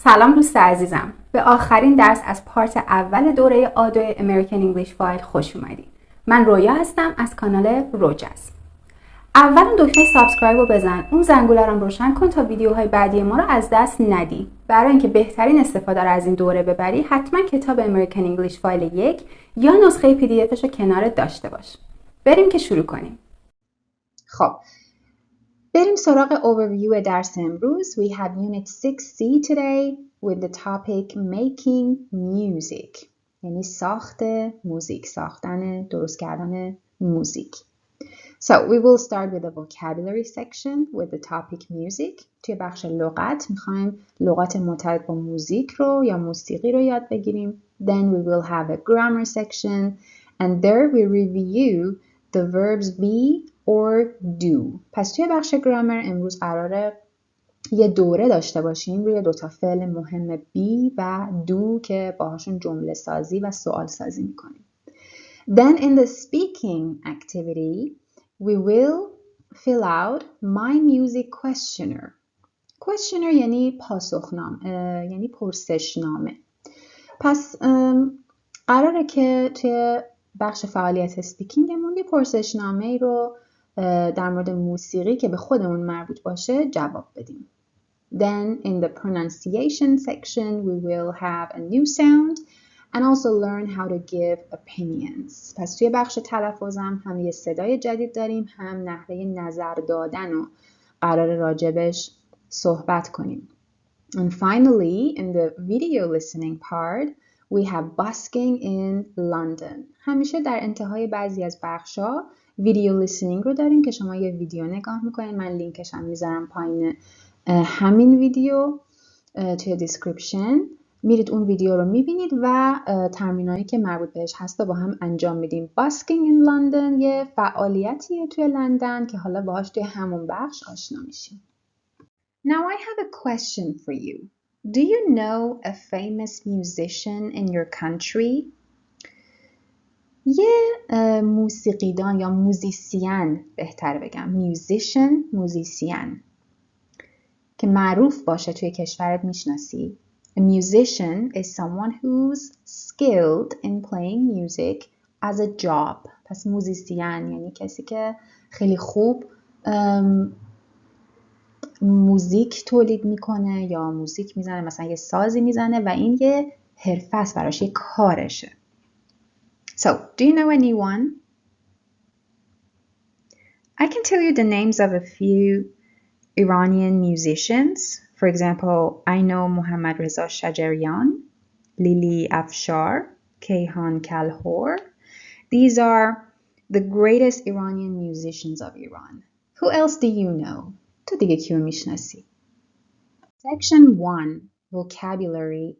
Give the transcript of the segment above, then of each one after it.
سلام دوست عزیزم. به آخرین درس از پارت اول دوره آدو امریکن انگلیش فایل خوش اومدید. من رویا هستم از کانال روجز. اول اون دکمه سابسکرایب رو بزن، اون زنگوله رو روشن کن تا ویدیوهای بعدی ما رو از دست ندی. برای اینکه بهترین استفاده رو از این دوره ببری، حتما کتاب امریکن انگلیش فایل 1 یا نسخه PDF رو کنارت داشته باش. بریم که شروع کنیم. خب بریم سراغ overview درس امروز. We have unit 6C today with the topic making music. یعنی ساخت موزیک، درست کردن موزیک. So we will start with the vocabulary section with the topic music. توی بخش لغت میخوایم لغات مرتبط با موزیک رو یا موسیقی رو یاد بگیریم. Then we will have a grammar section and there we review the verbs be or do. پس توی بخش گرامر امروز قراره یه دوره داشته باشیم روی دوتا فعل مهم be و do که باهاشون جمله سازی و سوال سازی میکنیم. Then in the speaking activity we will fill out my music questionnaire. Questionnaire یعنی پاسخنامه، یعنی پرسشنامه. پس قراره که توی بخش فعالیت اسپیکینگمون یه پرسشنامه رو در مورد موسیقی که به خودمون مربوط باشه جواب بدیم. Then in the pronunciation section we will have a new sound and also learn how to give opinions. پس توی بخش تلفظم هم یه صدای جدید داریم، هم نحوه نظر دادن و قرار راجبش صحبت کنیم. And finally in the video listening part we have busking in London. همیشه در انتهای بعضی از بخشا ویدیو لیسنینگ رو داریم که شما یه ویدیو نگاه میکنید. من لینکش هم میذارم پایین همین ویدیو توی دیسکریپشن. میرید اون ویدیو رو میبینید و تمرینایی که مربوط بهش هست با هم انجام میدیم. Busking in London یه فعالیتیه توی لندن که حالا باهاش توی همون بخش آشنا میشیم. Now I have a question for you. Do you know a famous musician in your country? یه موسیقیدان یا موزیسین بهتر بگم، موزیسین که معروف باشه توی کشورت میشناسی. A musician is someone who's skilled in playing music as a job. پس موزیسین یعنی کسی که خیلی خوب موزیک تولید میکنه یا موزیک میزنه، مثلا یه سازی میزنه و این یه حرفه است براش، یه کارشه. So, do you know anyone? I can tell you the names of a few Iranian musicians. For example, I know Mohammad Reza Shajarian, Lili Afshar, Kayhan Kalhor. These are the greatest Iranian musicians of Iran. Who else do you know? تو دیگه کیو میشناسی؟ Section 1, Vocabulary.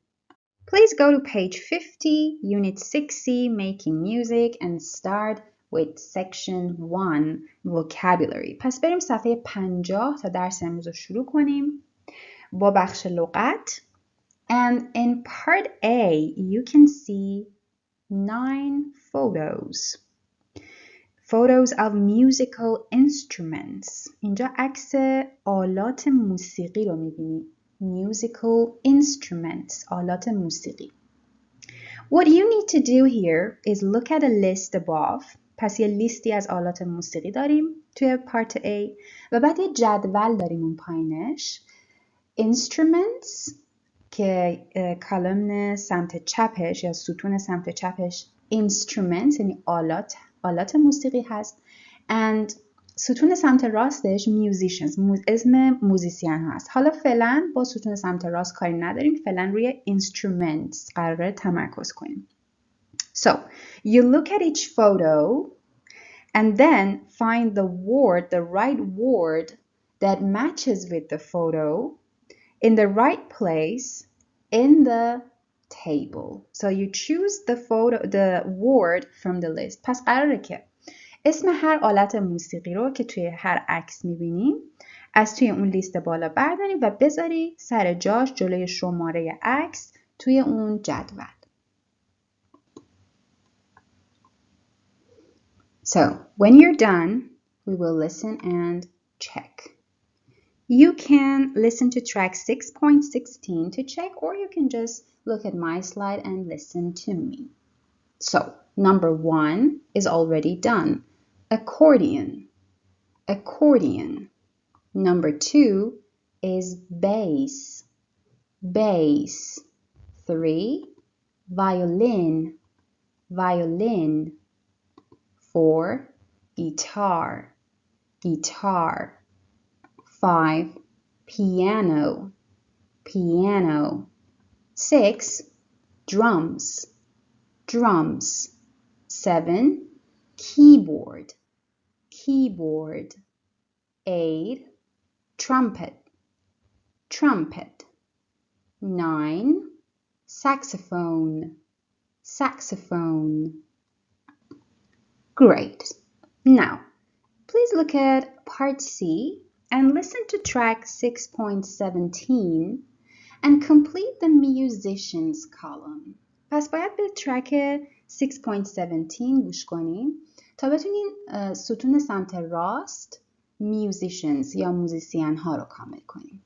Please go to page 50, Unit 6C, Making Music, and start with Section 1, Vocabulary. پس بریم صفحه 50 تا درس امروز رو شروع کنیم با بخش لغت. And in part A, you can see 9 photos. Photos of musical instruments. اینجا عکس آلات موسیقی رو می‌بینی. Musical instruments, آلات موسیقی. What you need to do here is look at a list above. پس یه لیستی از آلات موسیقی داریم توی پارت A و بعد یه جدول داریم اون پایینش. Instruments که کالمن سمت چپش یا ستون سمت چپش instruments یعنی آلات موسیقی هست and ستون سمت راستش musicians اسم موزیسین هست. حالا فعلا با ستون سمت راست کاری نداریم، فعلا روی instruments قراره تمرکز کنیم. So you look at each photo and then find the right word that matches with the photo in the right place in the table. So you choose the word from the list. پس قراره که اسم هر آلت موسیقی رو که توی هر عکس می‌بینیم از توی اون لیست بالا برداری و بذاری سر جاش جلوی شماره عکس توی اون جدول. So when you're done, we will listen and check. You can listen to track 6.16 to check, or you can just look at my slide and listen to me. So, number 1 is already done. Accordion. Accordion. Number 2 is bass. Bass. 3, violin. Violin. 4, guitar. Guitar. 5, piano. Piano. 6, drums. Drums. 7, keyboard. Keyboard. 8, trumpet. Trumpet. 9, saxophone. Saxophone. Great. Now, please look at part C and listen to track 6.17 and complete the musicians column. پس باید به ترک 6.17 گوش کنین تا بتونین ستون سمت راست musicians یا موزیسین ها رو کامل کنین.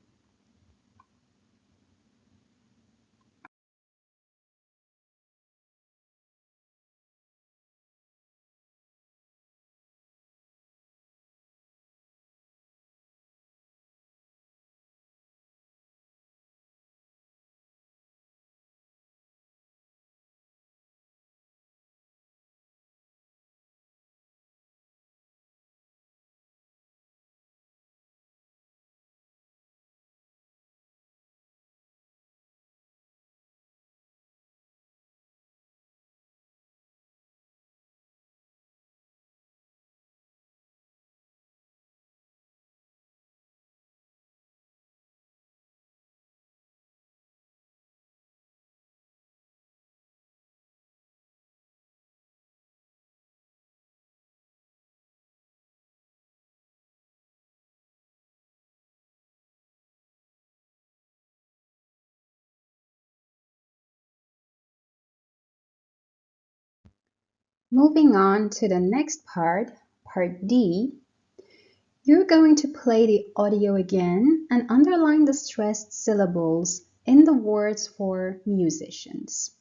Moving on to the next part, part D, you're going to play the audio again and underline the stressed syllables in the words for musicians.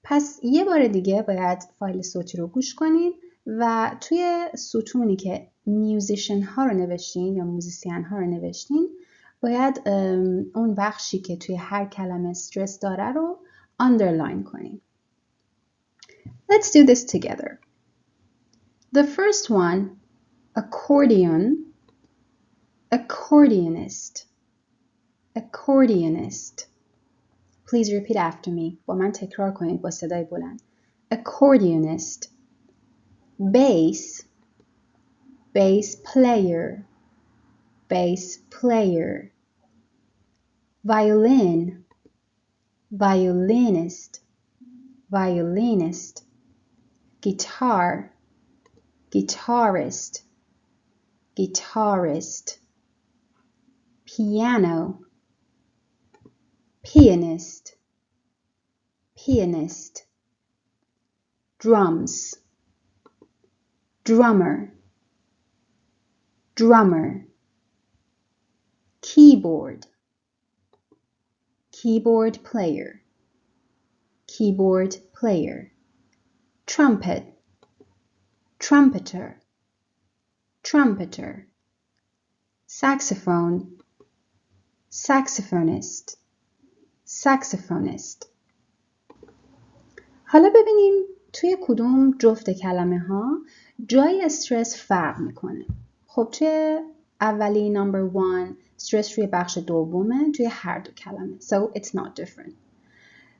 پس یه بار دیگه باید فایل صوتی رو گوش کنید و توی ستونی که میوزیشن ها رو نوشتین یا موزیسین ها رو نوشتین باید اون بخشی که توی هر کلمه استرس داره رو underline کنید. Let's do this together. The first one, accordion, accordionist, accordionist. Please repeat after me. با من تکرار کنید با صدای بلند. Accordionist. Bass, bass player, bass player. Violin, violinist, violinist. Guitar, guitarist, guitarist. Piano, pianist, pianist. Drums, drummer, drummer. Keyboard, keyboard player, keyboard player. Trumpet, trumpeter, trumpeter. Saxophone, saxophonist, saxophonist. حالا ببینیم توی کدوم جفت کلمه ها جای استرس فرق میکنه. خب توی اولی number 1 استرس روی بخش دومه توی هر دو کلمه. So it's not different.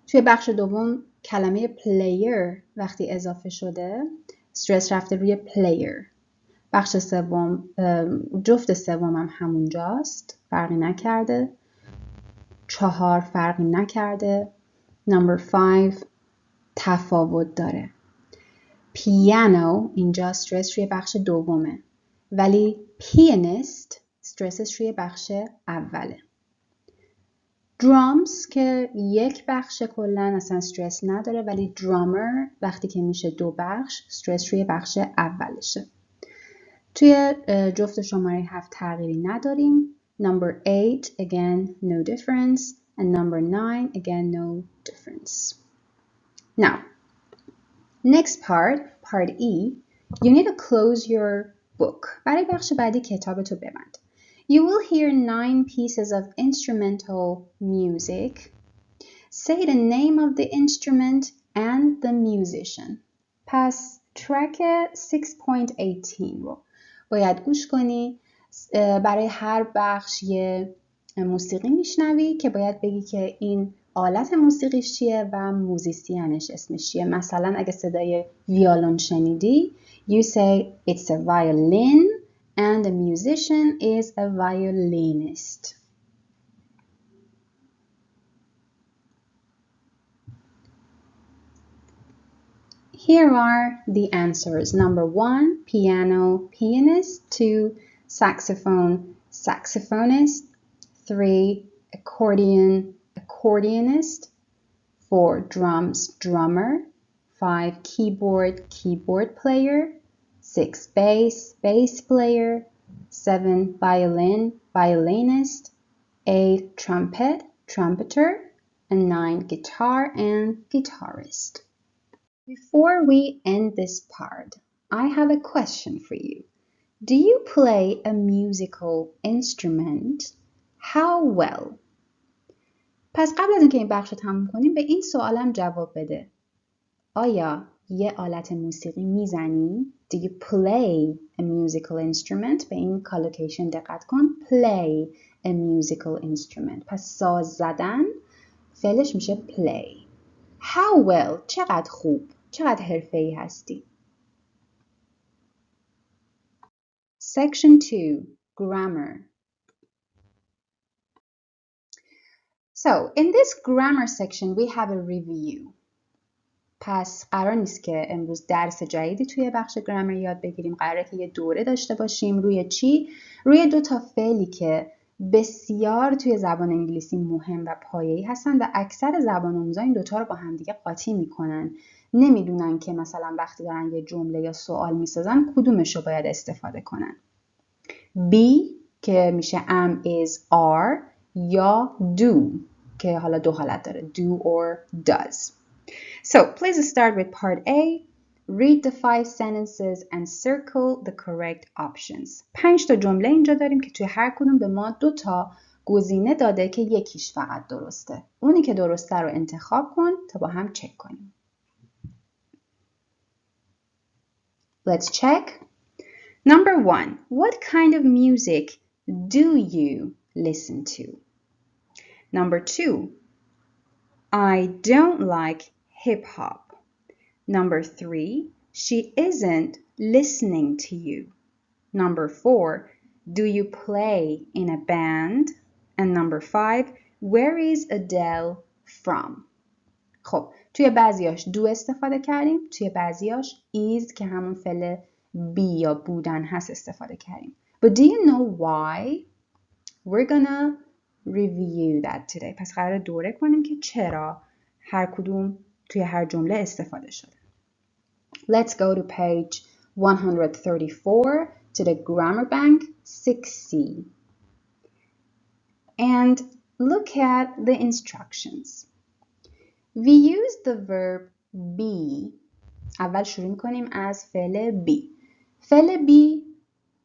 توی بخش دوم کلمه player وقتی اضافه شده استرس رفته روی player. بخش سوم جفت سوم هم همونجاست، فرقی نکرده. 4 فرقی نکرده. number 5 تفاوت داره. پیانو اینجا استرس روی بخش دومه ولی پیانیست استرسش روی بخش اوله. درامز که یک بخش کلن اصلا استرس نداره ولی درامر وقتی که میشه 2 بخش استرس روی بخش اولشه. توی جفت شماره 7 تغییری نداریم Number 8, again, no difference. And number 9, again, no difference. Now, next part E, you need to close your book. برای بخش بعدی کتابتو ببند. You will hear 9 pieces of instrumental music. Say the name of the instrument and the musician. پس ترک 6.18 رو باید گوش کنی. برای هر بخش یه موسیقی میشنوی که باید بگی که این آلت موسیقیش چیه و موزیسینش اسمش چیه. مثلا اگه صدای ویولون شنیدی you say it's a violin and the musician is a violinist. Here are the answers. Number 1, piano, pianist. 2, saxophone, saxophonist. 3, accordion, accordionist. 4, drums, drummer. 5, keyboard, keyboard player. 6, bass, bass player. 7, violin, violinist. 8, trumpet, trumpeter. And 9, guitar and guitarist. Before we end this part, I have a question for you. Do you play a musical instrument? How well? پس قبل از اینکه این بخش رو تموم کنیم به این سوالم جواب بده. آیا یه آلت موسیقی میزنی؟ Do you play a musical instrument؟ به این کالوکیشن دقت کن. Play a musical instrument. پس ساز زدن فعلش میشه play. How well؟ چقدر خوب؟ چقدر حرفه‌ای هستی؟ Section 2, Grammar. So, in this grammar section, we have a review. پس قرار نیست که امروز درس جدیدی توی بخش گرامر یاد بگیریم. قراره که یه دوره داشته باشیم. روی چی؟ روی 2 تا فعلی که بسیار توی زبان انگلیسی مهم و پایه‌ای هستن و اکثر زبان آموزا این دوتا رو با همدیگه قاطی میکنن. نمیدونن که مثلا وقتی دارن یه جمله یا سوال میسازن کدومش رو باید استفاده کنن. be که میشه am, is, are یا do که حالا 2 حالت داره. do or does. So please start with part A. Read the 5 sentences and circle the correct options. 5 تا جمله اینجا داریم که توی هر کدوم به ما 2 تا گزینه داده که یکیش فقط درسته. اونی که درسته رو انتخاب کن تا با هم چک کنیم. Let's check. Number 1. What kind of music do you listen to? Number 2. I don't like hip-hop. Number 3. She isn't listening to you. Number 4. Do you play in a band? And number 5. Where is Adele from? خب توی بعضیاش do استفاده کردیم. توی بعضیاش is که همون فعل be یا بودن هست استفاده کردیم. But do you know why? We're gonna review that today. پس قراره دوره کنیم که چرا هر کدوم توی هر جمله استفاده شده. Let's go to page 134 to the grammar bank 6C. And look at the instructions. We use the verb be. اول شروع میکنیم از فعل be. فعل be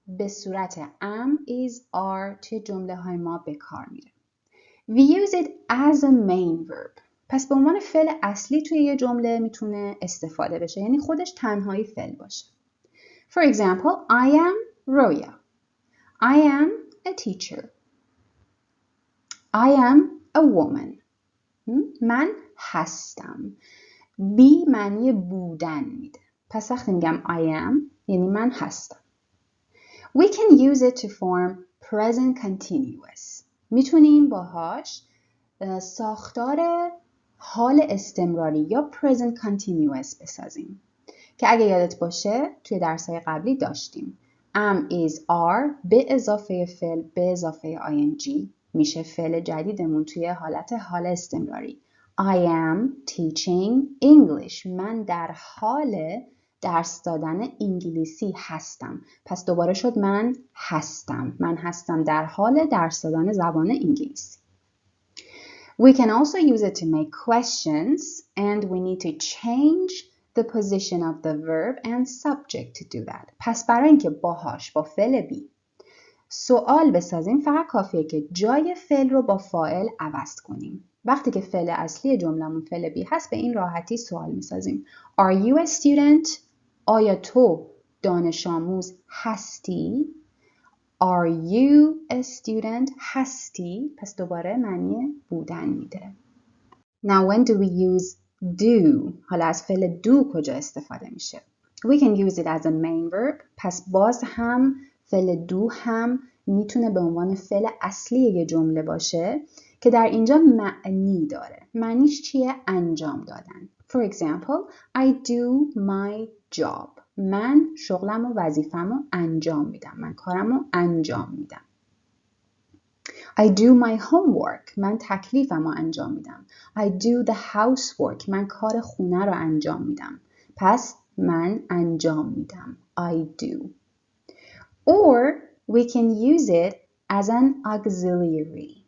به صورت am, is, are توی جمله های ما به کار میره. We use it as a main verb. پس به عنوان فعل اصلی توی یه جمله میتونه استفاده بشه. یعنی خودش تنهایی فعل باشه. For example, I am Roya. I am a teacher. I am a woman. من هستم. be معنی بودن میده. پس وقتی میگم I am یعنی من هستم. We can use it to form present continuous. میتونیم باهاش ساختار حال استمراری یا present continuous بسازیم که اگه یادت باشه توی درس‌های قبلی داشتیم. am, is, are به اضافه فعل به اضافه ing میشه فعل جدیدمون توی حالت حال استمراری. I am teaching English. من در حال درس دادن انگلیسی هستم. پس دوباره شد من هستم. من هستم در حال درس دادن زبان انگلیسی. We can also use it to make questions and we need to change the position of the verb and subject to do that. پس برای اینکه باهاش با فعل بی سوال بسازیم فقط کافیه که جای فعل رو با فاعل عوض کنیم. وقتی که فعل اصلی جملمون فعل بی هست به این راحتی سوال میسازیم. Are you a student؟ آیا تو دانش آموز هستی؟ Are you a student؟ هستی؟ پس دوباره معنی بودن میده. Now when do we use do؟ حالا از فعل do کجا استفاده میشه؟ We can use it as a main verb. پس باز هم فعل do هم میتونه به عنوان فعل اصلی یه جمله باشه که در اینجا معنی داره. معنیش چیه؟ انجام دادن. For example, I do my job. من شغلم و وظیفه‌مو انجام میدم. من کارمو انجام میدم. I do my homework. من تکلیفمو انجام میدم. I do the housework. من کار خونه رو انجام میدم. پس من انجام میدم. I do. Or we can use it as an auxiliary.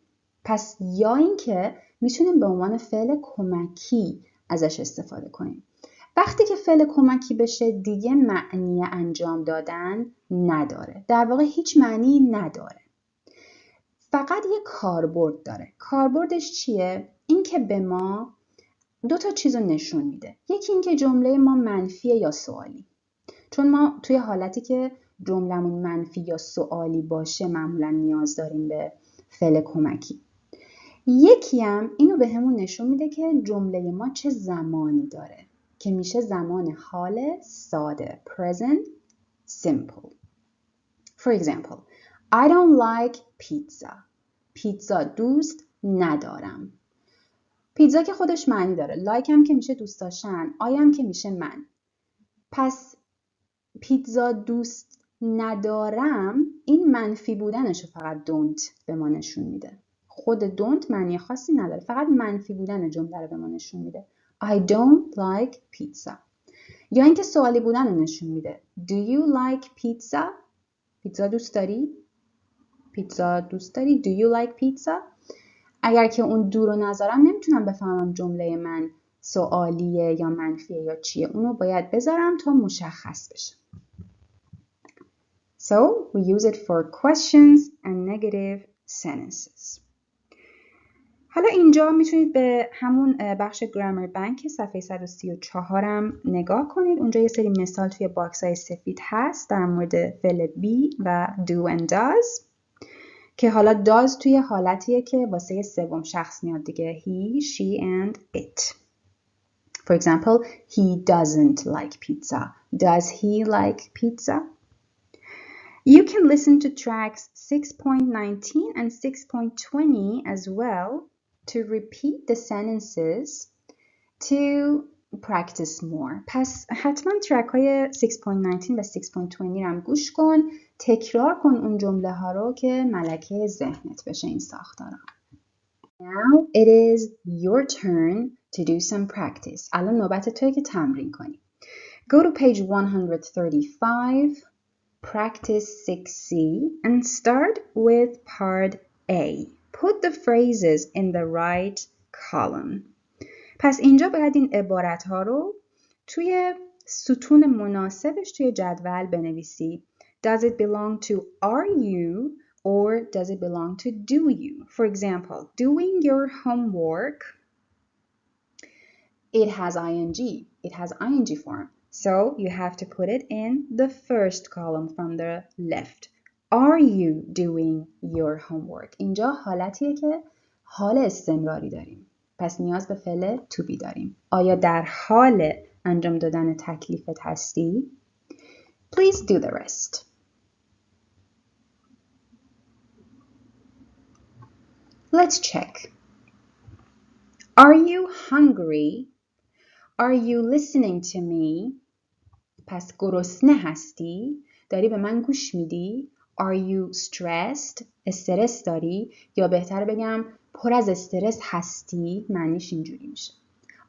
پس یا اینکه میتونیم به عنوان فعل کمکی ازش استفاده کنیم. وقتی که فعل کمکی بشه دیگه معنی انجام دادن نداره. در واقع هیچ معنی نداره. فقط یه کاربرد داره. کاربردش چیه؟ این که به ما دو تا چیز رو نشون میده. یکی این که جمله ما منفیه یا سوالی. چون ما توی حالتی که جملمون منفی یا سوالی باشه معمولا نیاز داریم به فعل کمکی. یکی هم اینو به همون نشون میده که جمله ما چه زمانی داره که میشه زمان حال ساده. Present simple. For example, I don't like pizza. پیتزا دوست ندارم. پیتزا که خودش معنی داره. like هم که میشه دوست داشتن. I هم که میشه من. پس پیتزا دوست ندارم این منفی بودنشو فقط don't به ما نشون میده. خود don't معنی خاصی نداره. فقط منفی بودن جمله رو به ما نشون میده. I don't like pizza. یا اینکه سوالی بودن رو نشون میده. Do you like pizza؟ پیتزا دوست داری؟ پیتزا دوست داری؟ Do you like pizza؟ اگر که اون do رو نذارم نمیتونم بفهمم جمله من سوالیه یا منفیه یا چیه. اونو باید بذارم تا مشخص بشه. So we use it for questions and negative sentences. حالا اینجا میتونید به همون بخش گرامر بانک صفحه 134 هم نگاه کنید. اونجا یه سری مثال توی باکس های سفید هست در مورد فعل be و do and does که حالا does توی حالتیه که واسه سوم شخص میاد دیگه. He, she and it. For example, he doesn't like pizza. Does he like pizza? You can listen to tracks 6.19 and 6.20 as well to repeat the sentences to practice more. پس حتما ترک های 6.19 و 6.20 رو هم گوش کن. تکرار کن اون جمله ها رو که ملکه ذهنت بشه این ساختارا. Now it is your turn to do some practice. الان نوبت توئه که تمرین کنی. Go to page 135. Practice 6C and start with part A. Put the phrases in the right column. پس اینجا باید این عبارت ها رو توی ستون مناسبش توی جدول بنویسی. Does it belong to are you or does it belong to do you? For example, doing your homework, it has ing. It has ing form. So you have to put it in the first column from the left. Are you doing your homework? اینجا حالتیه که حال استمراری داریم. پس نیاز به فعل to be داریم. آیا در حال انجام دادن تکلیفت هستی؟ Please do the rest. Let's check. Are you hungry? Are you listening to me? پس گرسنه هستی؟ داری به من گوش میدی؟ Are you stressed? استرس داری؟ یا بهتر بگم پر از استرس هستی؟ معنیش اینجوری میشه.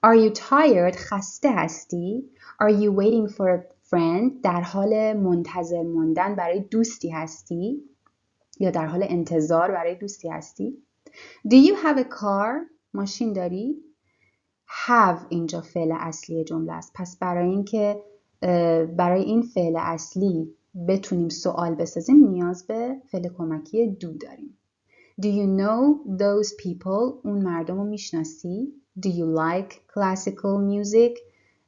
Are you tired? خسته هستی؟ Are you waiting for a friend در حال منتظر موندن برای دوستی هستی یا در حال انتظار برای دوستی هستی. Do you have a car؟ ماشین داری؟ have اینجا فعل اصلی جمله است. پس برای این فعل اصلی بتونیم سوال بسازیم نیاز به فعل کمکی do داریم. Do you know those people؟ اون مردم رو میشناسی؟ Do you like classical music؟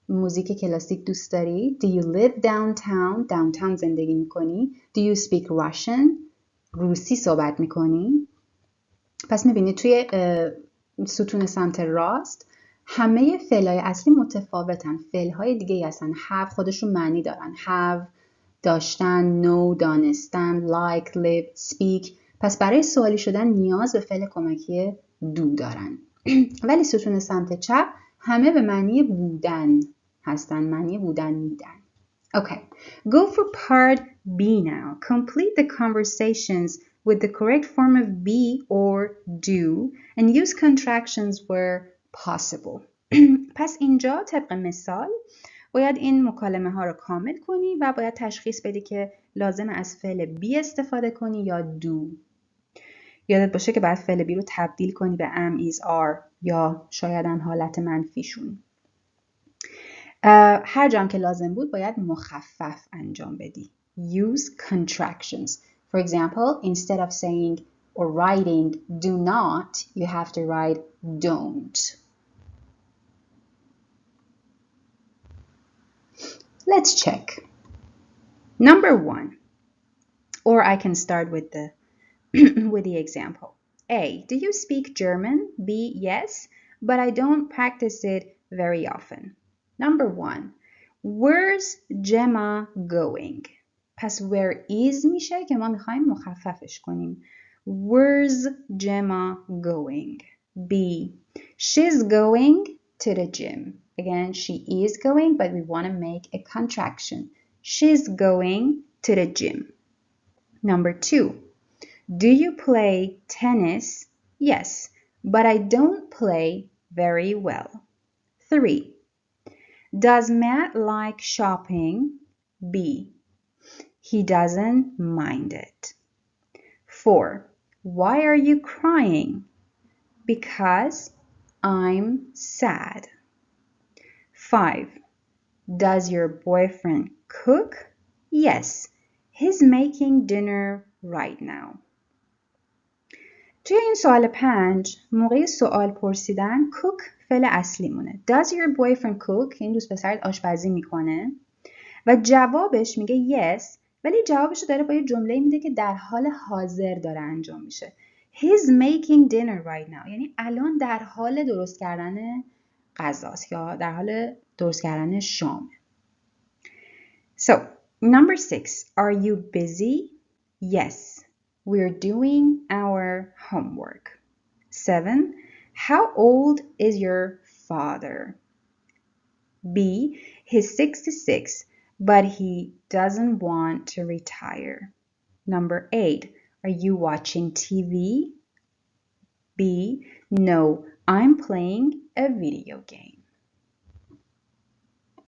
موزیک کلاسیک دوست داری؟ Do you live downtown؟ downtown زندگی میکنی؟ Do you speak Russian؟ روسی صحبت میکنی؟ پس میبینید توی ستون سمت راست همه فعل‌های اصلی متفاوتن. فعل‌های دیگه ای هستن. have خودشون معنی دارن. have داشتن، know دانستن، like live speak. پس برای سوالی شدن نیاز به فعل کمکی do دارن. ولی ستون سمت چپ همه به معنی بودن هستن. معنی بودن میدن. Okay. Go for part B now. Complete the conversations with the correct form of be or do and use contractions where possible. پس اینجا طبق مثال باید این مکالمه ها رو کامل کنی و باید تشخیص بدی که لازم از فعل be استفاده کنی یا do. یادت باشه که باید فعل be رو تبدیل کنی به am, is, are یا شاید حالت منفیشون. هر جام که لازم بود باید مخفف انجام بدی. Use contractions. For example, instead of saying or writing do not, you have to write don't. Let's check. Number 1. Or I can start with the example. A. Do you speak German? B. Yes, but I don't practice it very often. Number 1. Where's Gemma going? پس where is میشه که ما میخوایم مخففش کنیم. Where's Gemma going? B. She's going to the gym. Again, she is going, but we want to make a contraction. She's going to the gym. Number 2. Do you play tennis? Yes, but I don't play very well. 3. Does Matt like shopping? B. He doesn't mind it. 4. Why are you crying? Because I'm sad. 5. Does your boyfriend cook? Yes, he's making dinner right now. توی این سوال 5 موقع سوال پرسیدن cook فعل اصلی مونه. Does your boyfriend cook؟ این دوست پسرت آشپزی میکنه و جوابش میگه yes، ولی جوابش داره با یه جمله میده که در حال حاضر داره انجام میشه. He's making dinner right now. یعنی الان در حال درست کردن غذاست یا در حال درست کردن شام. So, number 6. Are you busy? Yes. We're doing our homework. 7. How old is your father? B. He's 66, but he doesn't want to retire. Number 8. Are you watching TV? B. No, I'm playing a video game.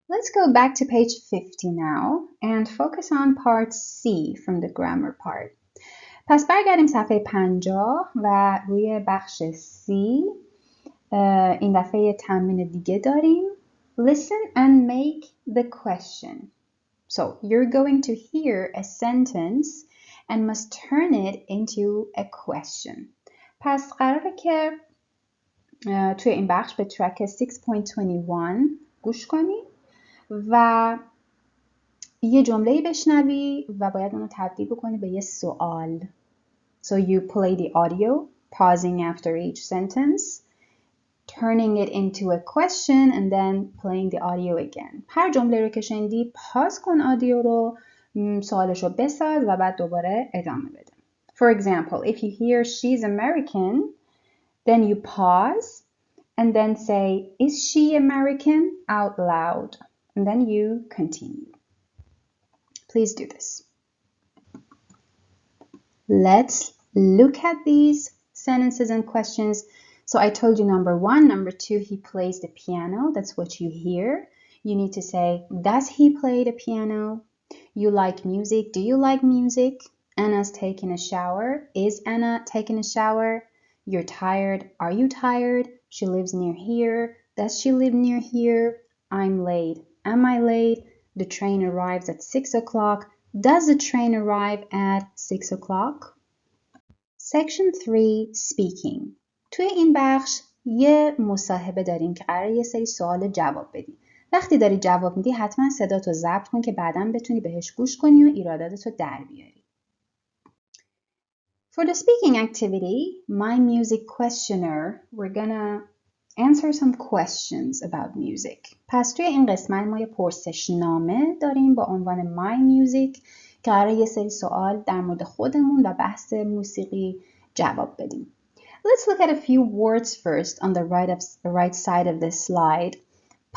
Let's go back to page 50 now and focus on part C from the grammar part. پس برگردیم صفحه 50 و روی بخش C این دفعه یه تمرین دیگه داریم. Listen and make the question. So you're going to hear a sentence and must turn it into a question. پس قراره که توی این بخش به ترک 6.21 گوش کنی و یه جمله‌ای بشنوی و باید اونو تبدیل بکنی به یه سوال. So you play the audio, pausing after each sentence, turning it into a question and then playing the audio again. هر جمله رو که شنیدی پاز کن آدیو رو، سوالش رو بساز و بعد دوباره ادامه بده. For example, if you hear she's American, then you pause and then say, is she American out loud? And then you continue. Please do this. Let's look at these sentences and questions. So I told you number 1, number 2, he plays the piano. That's what you hear. you need to say, does he play the piano? You like music? Do you like music? Anna's taking a shower. Is Anna taking a shower? You're tired. Are you tired? She lives near here. Does she live near here? I'm late. Am I late? The train arrives at 6 o'clock. Does the train arrive at 6 o'clock? Section 3 Speaking. توی این بخش یه مصاحبه داریم که قراره یه سری سوال جواب بدی. وقتی داری جواب میدی حتما صداتو ضبط کن که بعداً بتونی بهش گوش کنی و ایراداتتو در بیاری. For the speaking activity, my music questionnaire, we're gonna answer some questions about music. پس توی این قسمت ما یه پرسشنامه داریم با عنوان My Music که قراره یه سری سوال در مورد خودمون و بحث موسیقی جواب بدیم. Let's look at a few words first on the right side of this slide.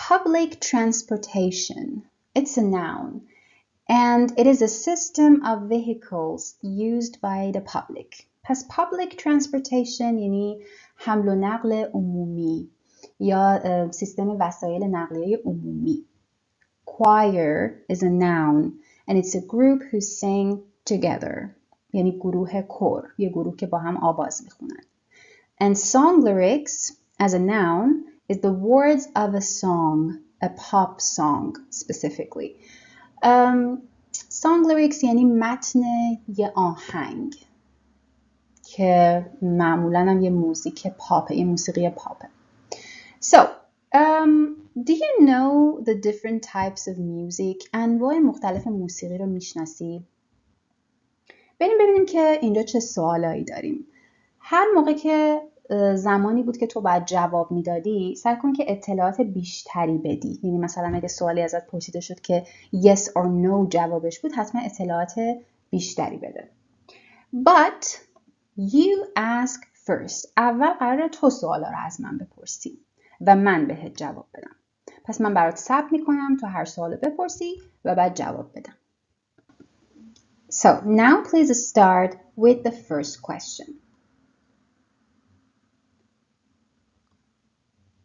Public transportation. It's a noun. And it is a system of vehicles used by the public. پس public transportation یعنی حمل و نقل عمومی یا سیستم وسایل نقلیه عمومی. Choir is a noun and it's a group who sing together. یعنی گروه کور، یه گروه که با هم آواز میخونن. And song lyrics as a noun is the words of a song, a pop song specifically. Song lyrics یعنی متن یه آهنگ که معمولاً هم یه موزیک پاپه، یه موسیقی پاپه. So, do you know the different types of music? انواع مختلف موسیقی رو میشناسی؟ بریم ببینیم که اینجا چه سوالایی داریم. هر موقع که زمانی بود که تو باید جواب میدادی سعی کن که اطلاعات بیشتری بدی. یعنی مثلا اگه سوالی ازت پرسیده شد که yes or no جوابش بود حتما اطلاعات بیشتری بده. But you ask first. اول قراره تو سوالا رو از من بپرسی و من بهت جواب بدم. پس من برات ثبت میکنم تو هر سوال بپرسی و بعد جواب بدم. So now please start with the first question.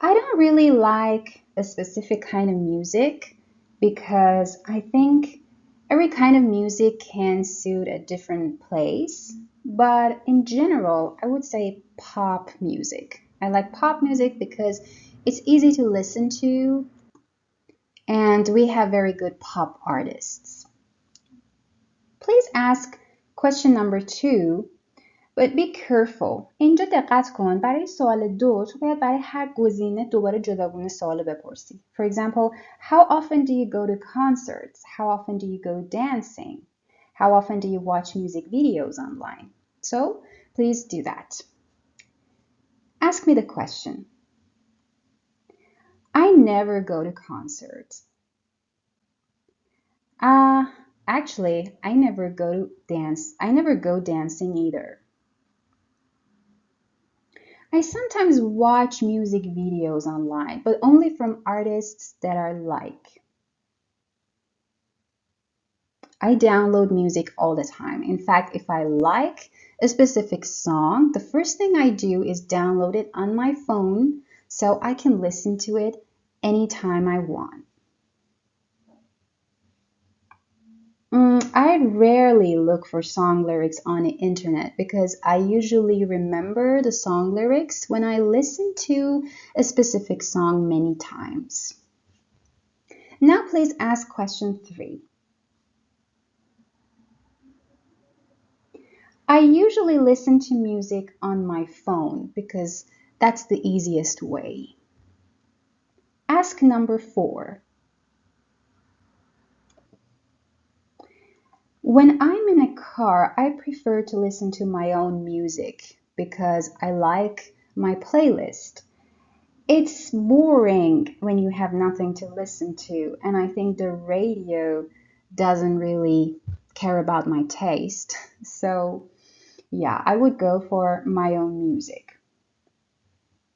I don't really like a specific kind of music because I think every kind of music can suit a different place. But in general, I would say pop music. I like pop music because it's easy to listen to and we have very good pop artists. Please ask question number 2. But be careful. اینجا دقت کن. برای سوال 2 تو باید برای هر گزینه دوباره جداگونه سوال بپرسی. For example, how often do you go to concerts? How often do you go dancing? How often do you watch music videos online? So, please do that. Ask me the question. I never go to concerts. Actually, I never go dancing either. I sometimes watch music videos online, but only from artists that I like. I download music all the time. In fact, if I like a specific song, the first thing I do is download it on my phone so I can listen to it anytime I want. I rarely look for song lyrics on the internet because I usually remember the song lyrics when I listen to a specific song many times. Now please ask question 3. I usually listen to music on my phone because that's the easiest way. Ask number 4. When I'm in a car, I prefer to listen to my own music because I like my playlist. It's boring when you have nothing to listen to, and I think the radio doesn't really care about my taste. So, yeah, I would go for my own music.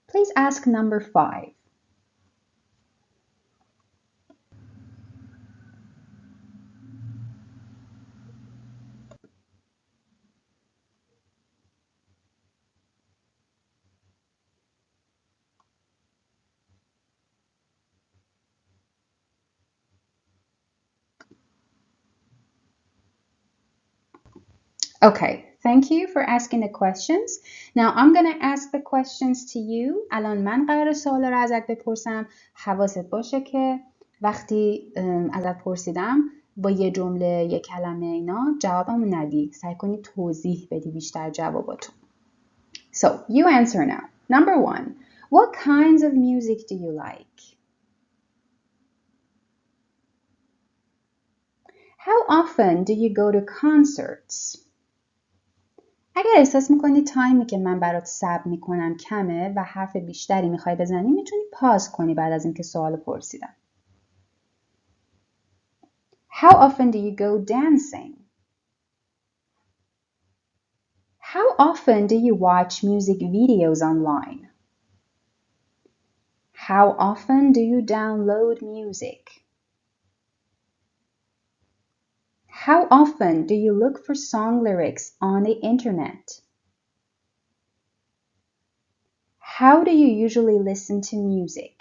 Please ask number 5. Okay, thank you for asking the questions. Now I'm gonna ask the questions to you. الان من قرار سوالا رو ازت بپرسم. حواست باشه که وقتی ازت پرسیدم با یه جمله، یه کلمه اینا جوابمو ندی. سعی کنی توضیح بدی بیشتر جواباتو. So, you answer now. Number 1. What kinds of music do you like? How often do you go to concerts? اگر احساس میکنی تایمی که من برات صبر میکنم کمه و حرف بیشتری میخوای بزنی میتونی پاز کنی بعد از اینکه سوال پرسیدم. How often do you go dancing? How often do you watch music videos online? How often do you download music? How often do you look for song lyrics on the internet? How do you usually listen to music?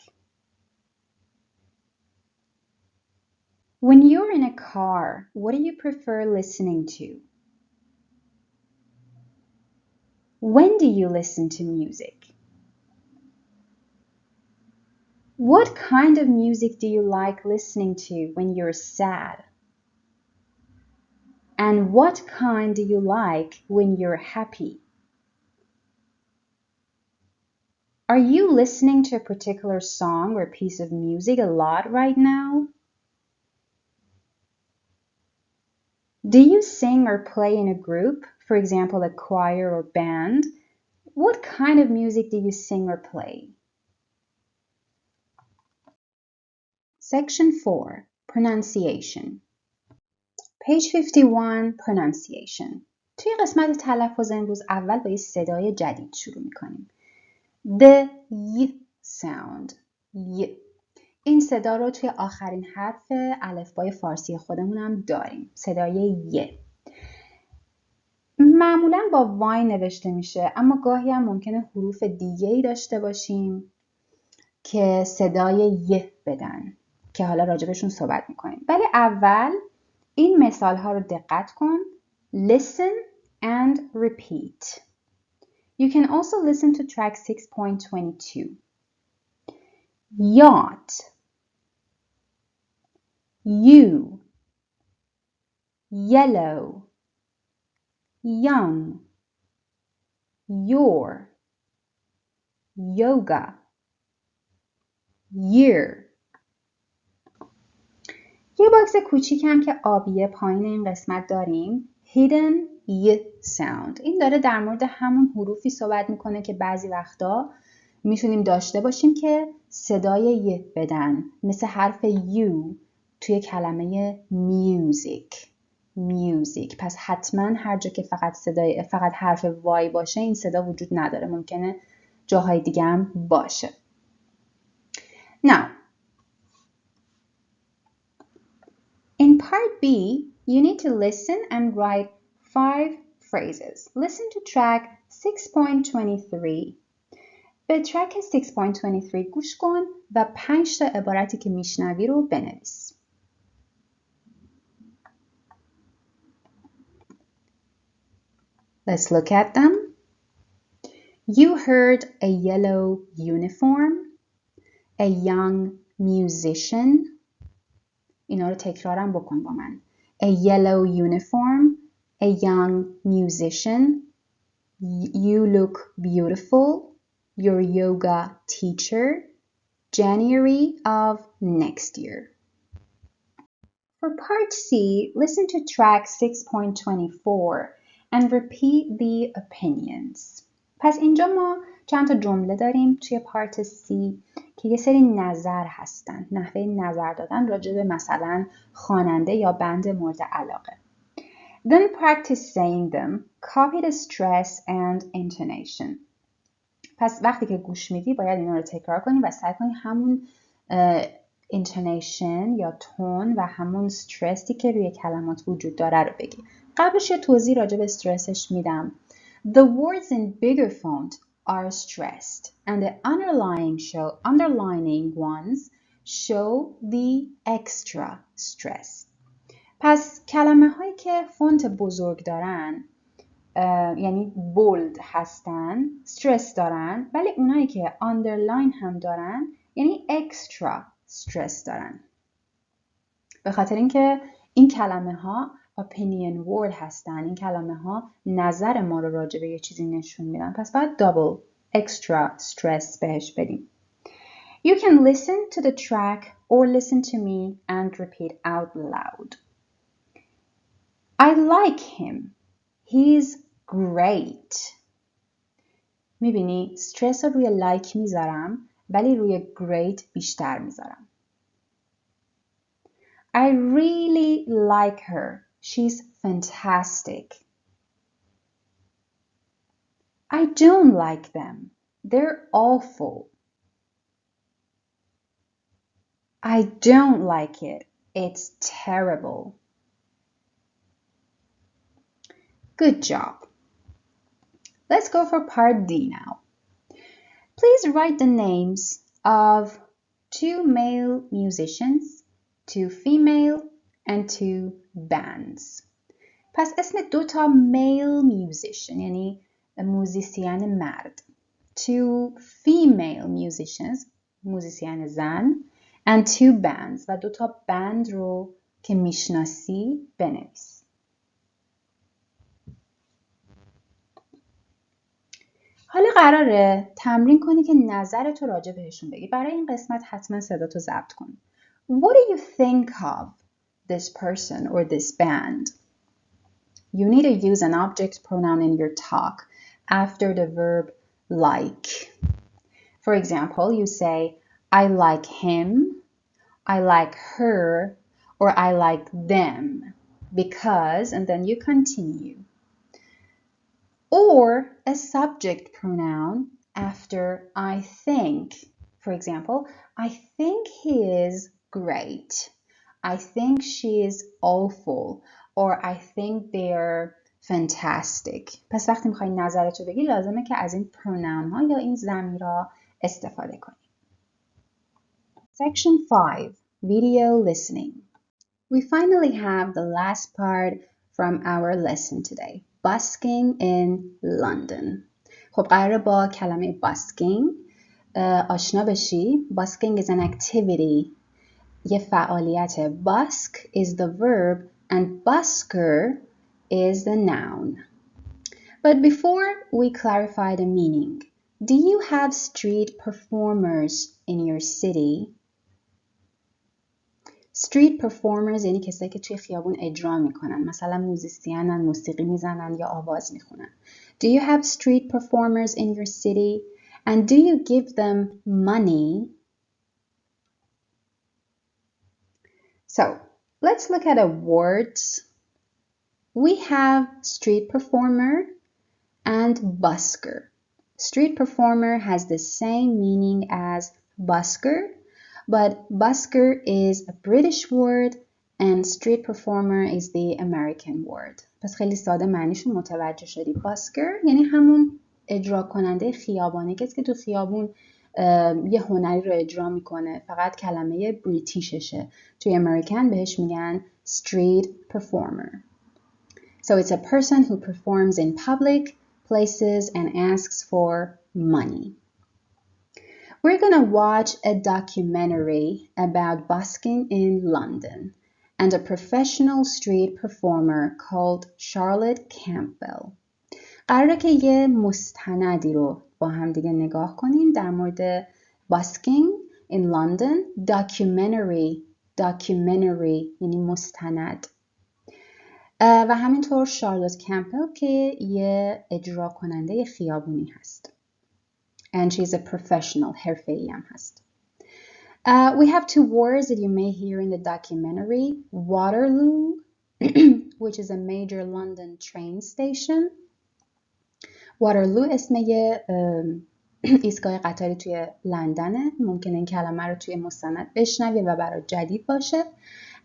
When you're in a car, what do you prefer listening to? When do you listen to music? What kind of music do you like listening to when you're sad? And what kind do you like when you're happy? Are you listening to a particular song or piece of music a lot right now? Do you sing or play in a group, for example, a choir or band? What kind of music do you sing or play? Section 4. Pronunciation. Page 51. Pronunciation. توی قسمت تلفظ امروز اول با یه صدای جدید شروع میکنیم. The y sound. y. این صدا رو توی آخرین حرف الفبای فارسی خودمون هم داریم. صدای ی. معمولا با وای نوشته میشه اما گاهی هم ممکنه حروف دیگه‌ای داشته باشیم که صدای ی بدن که حالا راجبشون صحبت میکنیم. ولی اول این مثال ها رو دقت کن. Listen and repeat. You can also listen to track 6.22. Yacht. You. Yellow. Young. Your. Yoga. Year. یه باکس کوچیکم که آبیه پایین این قسمت داریم. Hidden y sound. این داره در مورد همون حروفی صحبت میکنه که بعضی وقتا میتونیم داشته باشیم که صدای ی بدن. مثل حرف U توی کلمه music. Music. پس حتما هر جا که فقط حرف وای باشه این صدا وجود نداره. ممکنه جاهای دیگه هم باشه. Now, in part B, you need to listen and write 5 phrases. Listen to track 6.23. به ترک 6.23 گوش کن و 5 تا عبارتی که میشنوی رو بنویس. Let's look at them. You heard a yellow uniform, a young musician. اینا رو تکرارم بکن با من. A yellow uniform, a young musician, you look beautiful, your yoga teacher, January of next year. For part C, listen to track 6.24 and repeat the opinions. پس اینجا ما چند تا جمله داریم توی پارت C که یه سری نظر هستن. نحوه نظر دادن راجع به مثلا خواننده یا بند مورد علاقه. Then practice saying them. Copy the stress and intonation. پس وقتی که گوش میدی باید اینا رو تکرار کنی و سعی کنی همون intonation یا تون و همون استرسی که روی کلمات وجود داره رو بگی. قبلش یه توضیح راجع به استرسش میدم. The words in bigger font are stressed and the underlining ones show the extra stress. پس کلمه هایی که فونت بزرگ دارن یعنی بولد هستن استرس دارن، ولی اونایی که آندرلاین هم دارن یعنی اکسترا استرس دارن. به خاطر اینکه این کلمه ها opinion word هستن، این کلمه ها نظر ما رو راجع به یه چیزی نشون میدن، پس باید double extra stress بهش بدیم. You can listen to the track or listen to me and repeat out loud. I like him. He's great. میبینی استرس رو روی like میذارم ولی روی great بیشتر میذارم. I really like her. She's fantastic. I don't like them. They're awful. I don't like it. It's terrible. Good job. Let's go for part D now. Please write the names of 2 male musicians, 2 female, and 2 bands. پس اسم 2 تا male musician یعنی موزیسین مرد. 2 female musicians موزیسین زن and 2 bands و 2 تا بند رو که میشناسی بنویس. حالا قراره تمرین کنی که نظرتو راجع بهشون بگی. برای این قسمت حتما صداتو ضبط کن. What do you think of this person or this band? You need to use an object pronoun in your talk after the verb like. For example, you say, I like him, I like her, or I like them because, and then you continue. Or a subject pronoun after I think. For example, I think he is great. I think she is awful. Or I think they're fantastic. پس وقتی میخوای نظرتو بگی لازمه که از این pronoun ها یا این ضمیرها استفاده کنی. Section 5. Video listening. We finally have the last part from our lesson today. Busking in London. خب قراره با کلمه busking آشنا بشی. Busking is an activity. یه فعالیت. Busk is the verb and busker is the noun. But before we clarify the meaning, do you have street performers in your city? Street performers یعنی کسایی که توی خیابون اجرا میکنن، مثلا موزیسینن، موسیقی میزنن یا آواز میخونن. Do you have street performers in your city? And do you give them money? So, let's look at the words. We have street performer and busker. Street performer has the same meaning as busker, but busker is a British word and street performer is the American word. پس خیلی ساده معنیشون متوجه شدی. busker یعنی همون اجرا کننده خیابانه، کسی که تو خیابون یه هنری رو اجرا میکنه، فقط کلمه بریتیششه. توی امریکن بهش میگن street performer. So it's a person who performs in public places and asks for money. We're going to watch a documentary about busking in London and a professional street performer called Charlotte Campbell. قراره که یه مستندی رو با هم دیگه نگاه کنیم در مورد busking in London. documentary یعنی مستند. و همینطور شارلوت کمپل که یه اجرا کننده خیابونی هست. And she's a professional, حرفه‌ای هم هست. We have 2 words that you may hear in the documentary. Waterloo, which is a major London train station. Waterloo اسم یه ایستگاه قطاری توی لندنه. ممکنه این کلمه رو توی مستند بشنوی و برای جدید باشه.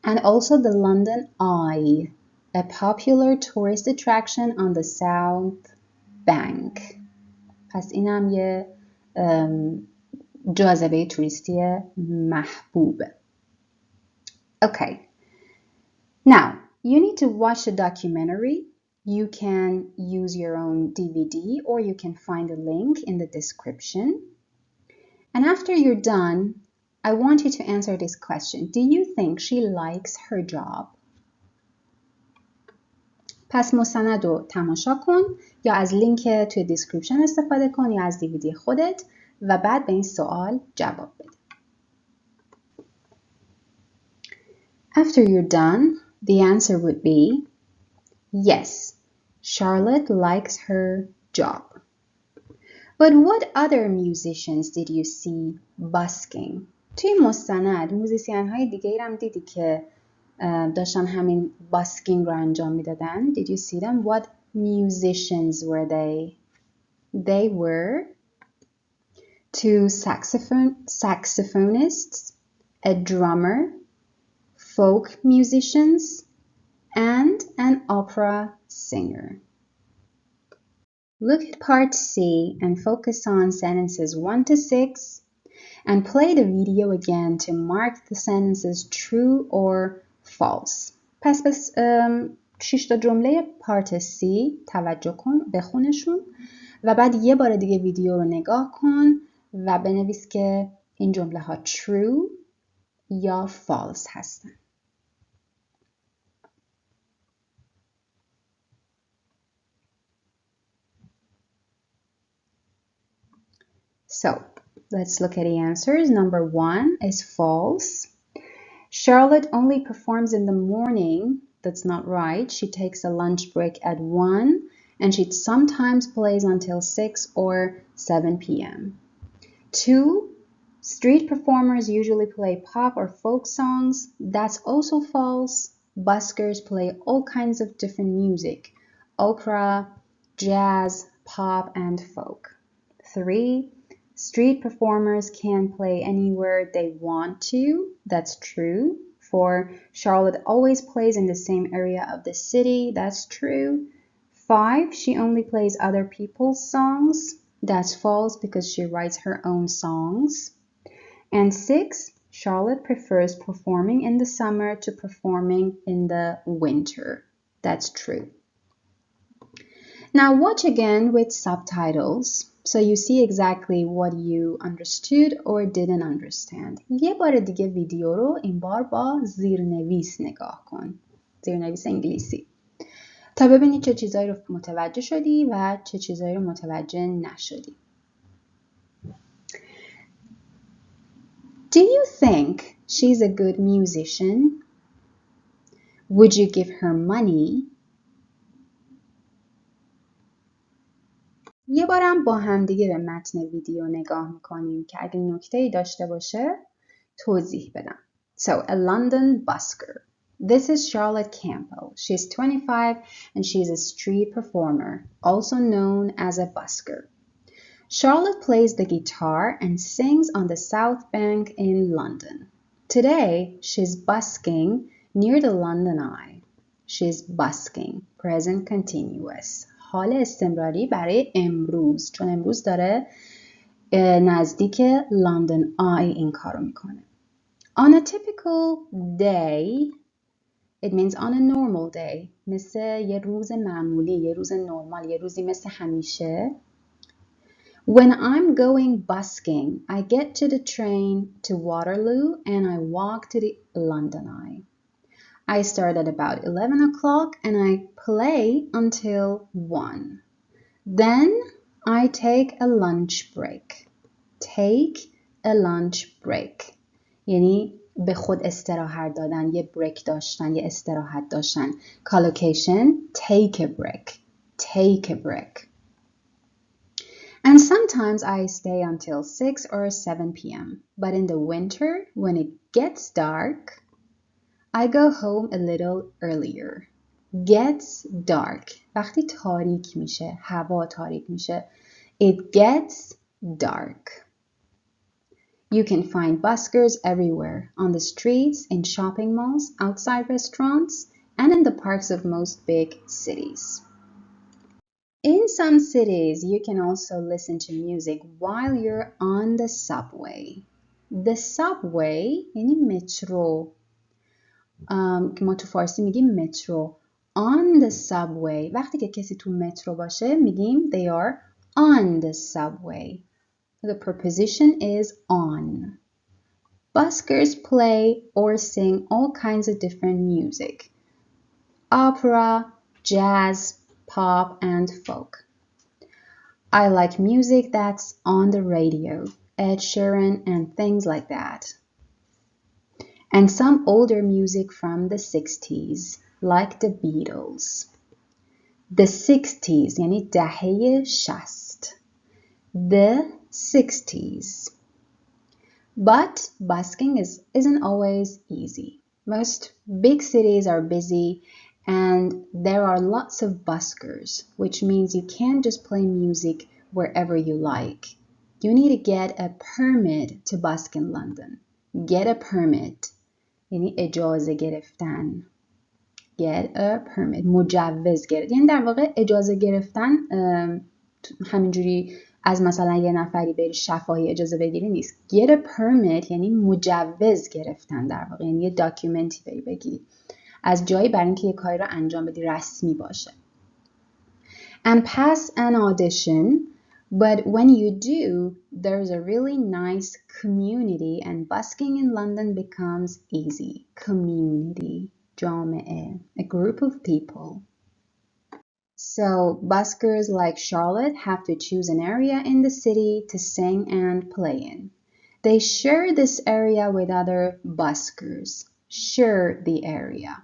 And also the London Eye, a popular tourist attraction on the South Bank. پس اینم یه جاذبه توریستی محبوبه. Okay. Now, you need to watch the documentary. You can use your own DVD or you can find a link in the description. And after you're done, I want you to answer this question. Do you think she likes her job? پس مستند رو تماشا کن یا از لینک توی دیسکریپشن استفاده کن یا از دیویدی خودت و بعد به این سوال جواب بده. After you're done, the answer would be yes, Charlotte likes her job. But what other musicians did you see busking? توی مستند موزیسین های دیگه هم دیدی که داشتن همین باسکینگ رو انجام میدادن. Did you see them? What musicians were they? They were two saxophonists, a drummer, folk musicians, and an opera singer. Look at part C and focus on sentences 1 to 6 and play the video again to mark the sentences true or false. پس 6 تا جمله پارت C توجه کن، بخونشون و بعد یه بار دیگه ویدیو رو نگاه کن و بنویس که این جمله ها true یا false هستن. So, let's look at the answers. Number 1 is false. Charlotte only performs in the morning. That's not right. She takes a lunch break at 1 and she sometimes plays until 6 or 7 p.m. 2. Street performers usually play pop or folk songs. That's also false. Buskers play all kinds of different music. Opera, jazz, pop, and folk. 3. Street performers can play anywhere they want to. That's true. 4. Charlotte always plays in the same area of the city. That's true. 5. She only plays other people's songs. That's false because she writes her own songs. And 6. Charlotte prefers performing in the summer to performing in the winter. That's true. Now watch again with subtitles so you see exactly what you understood or didn't understand. یه بار دیگه ویدیو رو این بار با زیرنویس نگاه کن. زیرنویس انگلیسی. تا ببینی چه چیزایی رو متوجه شدی و چه چیزایی رو متوجه نشدی. Do you think she's a good musician? Would you give her money? یه بارم با هم دیگه به متن ویدیو نگاه میکنیم که اگه نکته‌ای داشته باشه توضیح بدم. So, a London busker. This is Charlotte Campbell. She's 25 and she's a street performer, also known as a busker. Charlotte plays the guitar and sings on the South Bank in London. Today, she's busking near the London Eye. She's busking, present continuous. حال استمراری برای امروز، چون امروز داره نزدیک لندن آی این کارو میکنه. On a typical day, it means on a normal day. مثل یه روز معمولی، یه روز نرمال، یه روزی مثل همیشه. When I'm going busking, I get to the train to Waterloo and I walk to the London Eye. I start at about 11 o'clock and I play until 1. Then I take a lunch break. Take a lunch break. یعنی به خود استراحت دادن، یه بریک داشتن، یه استراحت داشتن. Collocation, take a break. Take a break. And sometimes I stay until 6 or 7 p.m. But in the winter, when it gets dark, I go home a little earlier. Gets dark. وقتی تاریک میشه، هوا تاریک میشه. It gets dark. You can find buskers everywhere, on the streets, in shopping malls, outside restaurants, and in the parks of most big cities. In some cities, you can also listen to music while you're on the subway. The subway یعنی مترو. که ما تو فارسی میگیم مترو. on the subway. وقتی که کسی تو مترو باشه میگیم they are on the subway. The preposition is on. Buskers play or sing all kinds of different music. Opera, jazz, pop, and folk. I like music that's on the radio, Ed Sheeran and things like that. And some older music from the 60s, like the Beatles. The 60s یعنی دهه 60. The 60s. But busking isn't always easy. Most big cities are busy and there are lots of buskers, which means you can't just play music wherever you like. You need to get a permit to busk in London. Get a permit. یعنی اجازه گرفتن. Get a permit. مجوز گرفت. یعنی در واقع اجازه گرفتن همینجوری از مثلا یه نفری بری شفاهی اجازه بگیری نیست. Get a permit یعنی مجوز گرفتن در واقع. یعنی یه داکیومنتی بری بگیری. از جایی برای اینکه یه کاری رو انجام بدی رسمی باشه. And pass an audition. But when you do, there's a really nice community and busking in London becomes easy. Community, جامعه, a group of people. So buskers like Charlotte have to choose an area in the city to sing and play in. They share this area with other buskers. Share the area.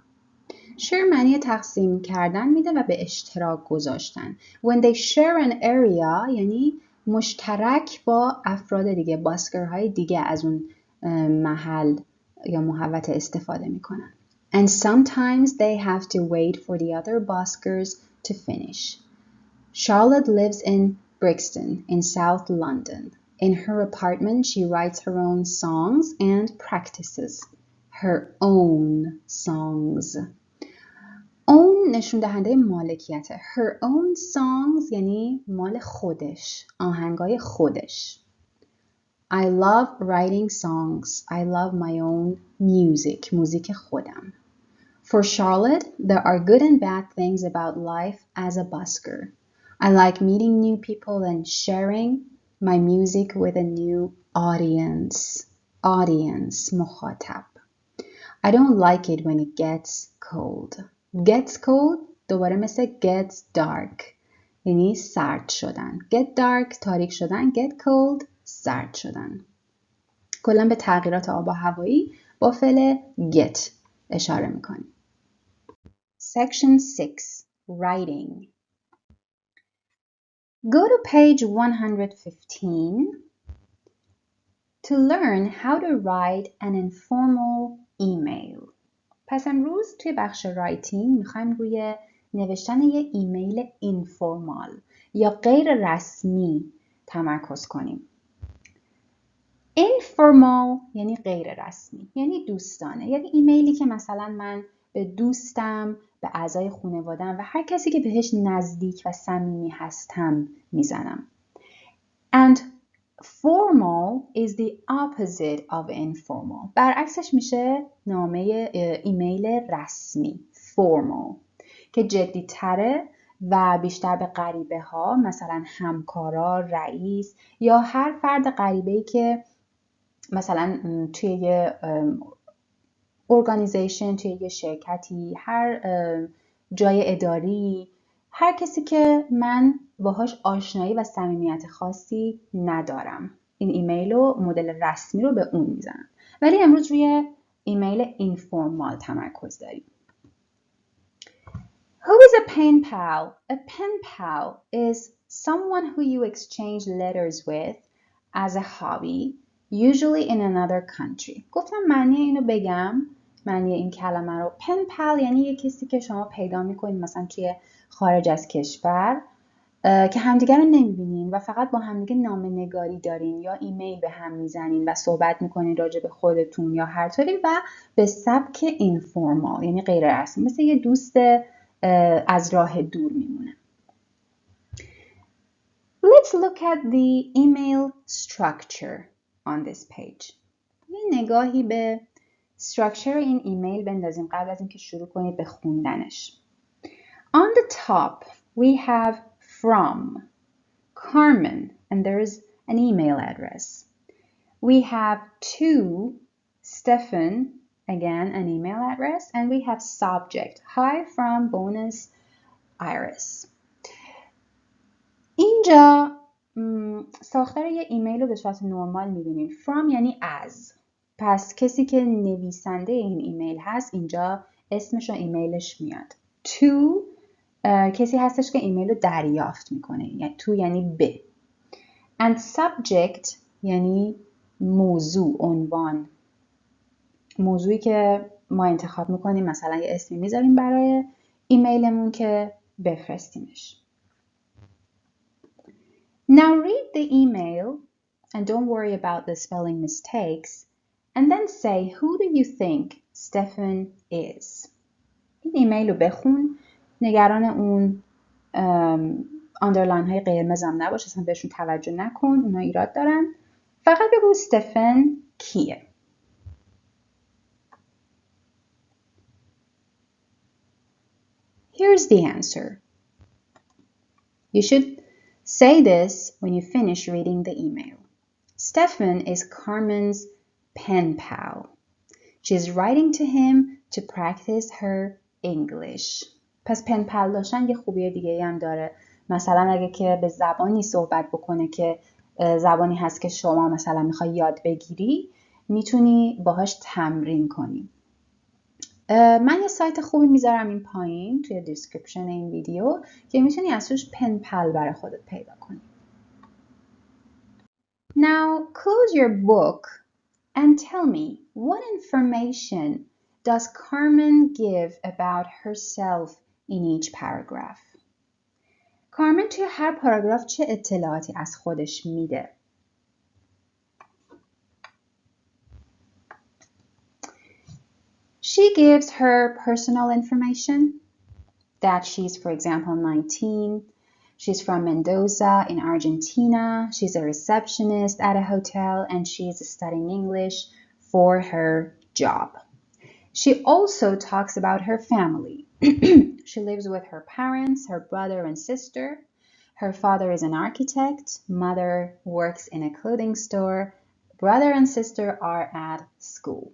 share معنی تقسیم کردن میده و به اشتراک گذاشتن. When they share an area یعنی مشترک با افراد دیگه، باسکرهای دیگه از اون محل یا محوطه استفاده میکنن. And sometimes they have to wait for the other buskers to finish. Charlotte lives in Brixton in South London. In her apartment she writes her own songs and practices her own songs. own نشون دهنده مالکیته. Her own songs یعنی مال خودش، آهنگای خودش. I love writing songs. I love my own music. موزیک خودم. For Charlotte, there are good and bad things about life as a busker. I like meeting new people and sharing my music with a new audience. Audience, مخاطب. I don't like it when it gets cold. Gets cold دوباره مثل gets dark یعنی سرد شدن. Get dark تاریک شدن. Get cold سرد شدن. کلا به تغییرات آب و هوایی با فعل get اشاره میکنیم. Section 6 Writing. Go to page 115 to learn how to write an informal email. پس امروز توی بخش رایتینگ میخوایم روی نوشتن یه ایمیل اینفورمال یا غیر رسمی تمرکز کنیم. اینفورمال یعنی غیر رسمی، یعنی دوستانه، یعنی ایمیلی که مثلا من به دوستم، به اعضای خانواده‌ام و هر کسی که بهش نزدیک و صمیمی هستم میزنم. And formal is the opposite of informal. برعکسش میشه نامه ایمیل رسمی formal که جدی تره و بیشتر به غریبه ها مثلا همکارا، رئیس یا هر فرد غریبه‌ای که مثلا توی یه ارگانیزیشن، توی یه شرکتی، هر جای اداری، هر کسی که من باهاش آشنایی و صمیمیت خاصی ندارم. این ایمیل و مدل رسمی رو به اون میزنم. ولی امروز روی ایمیل اینفورمال تمرکز داریم. Who is a pen pal? A pen pal is someone who you exchange letters with as a hobby, usually in another country. گفتم معنی اینو بگم، معنی این کلمه رو. pen pal یعنی یه کسی که شما پیدا میکنید مثلا توی خارج از کشور که همدیگر رو نمیبینین و فقط با همدیگه نامه نگاری دارین یا ایمیل به هم میزنین و صحبت میکنین راجع به خودتون یا هر طوری و به سبک اینفورمال یعنی غیر رسمی، مثل یه دوست از راه دور میمونه. Let's look at the email structure on this page. یه نگاهی به structure این ایمیل بندازیم قبل از اینکه شروع کنید به خوندنش. On the top, we have from Carmen, and there's an email address. We have to Stefan, again, an email address, and we have subject. Hi from bonus Iris. اینجا ساختار یه ایمیل رو به صورت نرمال میبینیم. From یعنی از. پس کسی که نویسنده این ایمیل هست اینجا اسمش و ایمیلش میاد. To کسی هستش که ایمیل رو دریافت میکنه. یعنی to یعنی به. And subject یعنی موضوع، عنوان. موضوعی که ما انتخاب میکنیم، مثلا یه اسمی میذاریم برای ایمیلمون که بفرستیمش. Now read the email and don't worry about the spelling mistakes and then say who do you think Stefan is. این ایمیل رو بخون، نگران اون آندرلاین های قرمز هم نباش، اصلا بهشون توجه نکن، اونا ایراد دارن. فقط بگو استفن کیه. Here's the answer. You should say this when you finish reading the email. Stefan is Carmen's pen pal. She's writing to him to practice her English. پس پن پل داشتن یه خوبی دیگه هم داره. مثلا اگه که به زبانی صحبت بکنه که زبانی هست که شما مثلا میخوای یاد بگیری، میتونی باهاش تمرین کنی. من یه سایت خوبی میذارم این پایین توی دیسکریپشن این ویدیو که میتونی از توش پن پل برای خودت پیدا کنی. Now close your book and tell me what information does Carmen give about herself in each paragraph. کارمن توی هر پاراگراف چه اطلاعاتی از خودش میده؟ She gives her personal information that she's, for example, 19. She's from Mendoza in Argentina. She's a receptionist at a hotel and she's studying English for her job. She also talks about her family. She lives with her parents, her brother and sister. Her father is an architect. Mother works in a clothing store. Brother and sister are at school.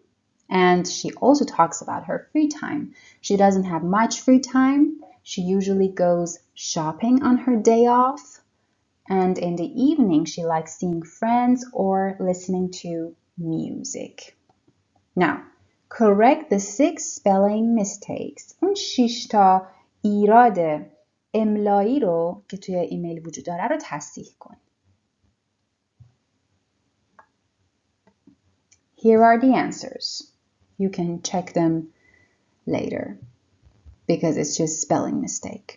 And she also talks about her free time. She doesn't have much free time. She usually goes shopping on her day off. And in the evening, she likes seeing friends or listening to music. Now, correct the 6 spelling mistakes. اون 6 تا ایراد املایی رو که توی ایمیل وجود داره رو تصحیح کن. Here are the answers. You can check them later because it's just spelling mistake.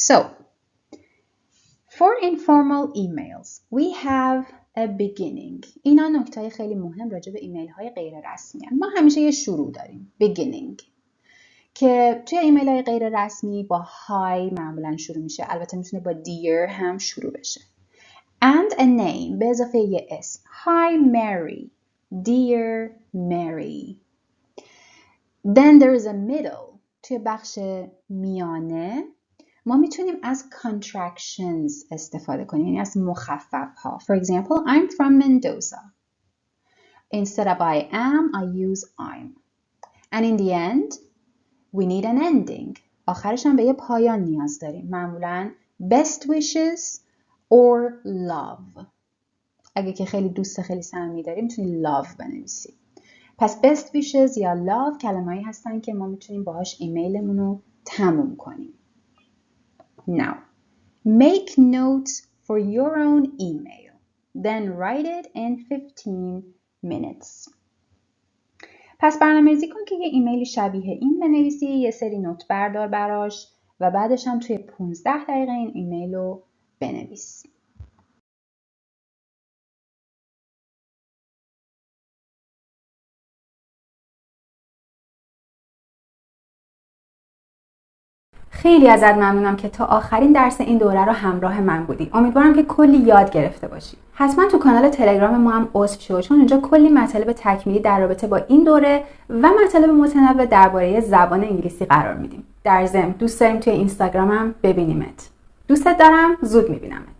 So, for informal emails, we have a beginning. اینا نکته خیلی مهم راجع به ایمیل های غیر رسمی هستند. ما همیشه یه شروع داریم. Beginning. که توی ایمیل های غیر رسمی با hi معمولا شروع میشه. البته میتونه با dear هم شروع بشه. And a name به اضافه یه اسم. Hi Mary. Dear Mary. Then there is a middle. توی بخش میانه ما میتونیم از contractions استفاده کنیم. یعنی از مخفف ها. For example, I'm from Mendoza. Instead of I am, I use I'm. And in the end, we need an ending. آخرش هم به یه پایان نیاز داریم. معمولاً best wishes or love. اگه که خیلی دوست خیلی صمیمی داریم میتونیم love بنویسیم. پس best wishes یا love کلمه‌ای هستن که ما میتونیم باهاش ایمیلمون رو تموم کنیم. Now, make notes for your own email. Then write it in 15 minutes. پس برنامه‌ریزی کن که یه ایمیلی شبیه این بنویسی، یه سری نوت بردار براش و بعدش هم توی 15 دقیقه این ایمیل رو بنویس. خیلی ازت ممنونم که تا آخرین درس این دوره رو همراه من بودی. امیدوارم که کلی یاد گرفته باشی. حتما تو کانال تلگرام ما هم عضو شو، چون اونجا کلی مطالب تکمیلی در رابطه با این دوره و مطالب متنوع درباره زبان انگلیسی قرار میدیم. در ضمن دوست داریم توی اینستاگرامم ببینیمت. دوستت دارم، زود میبینمت.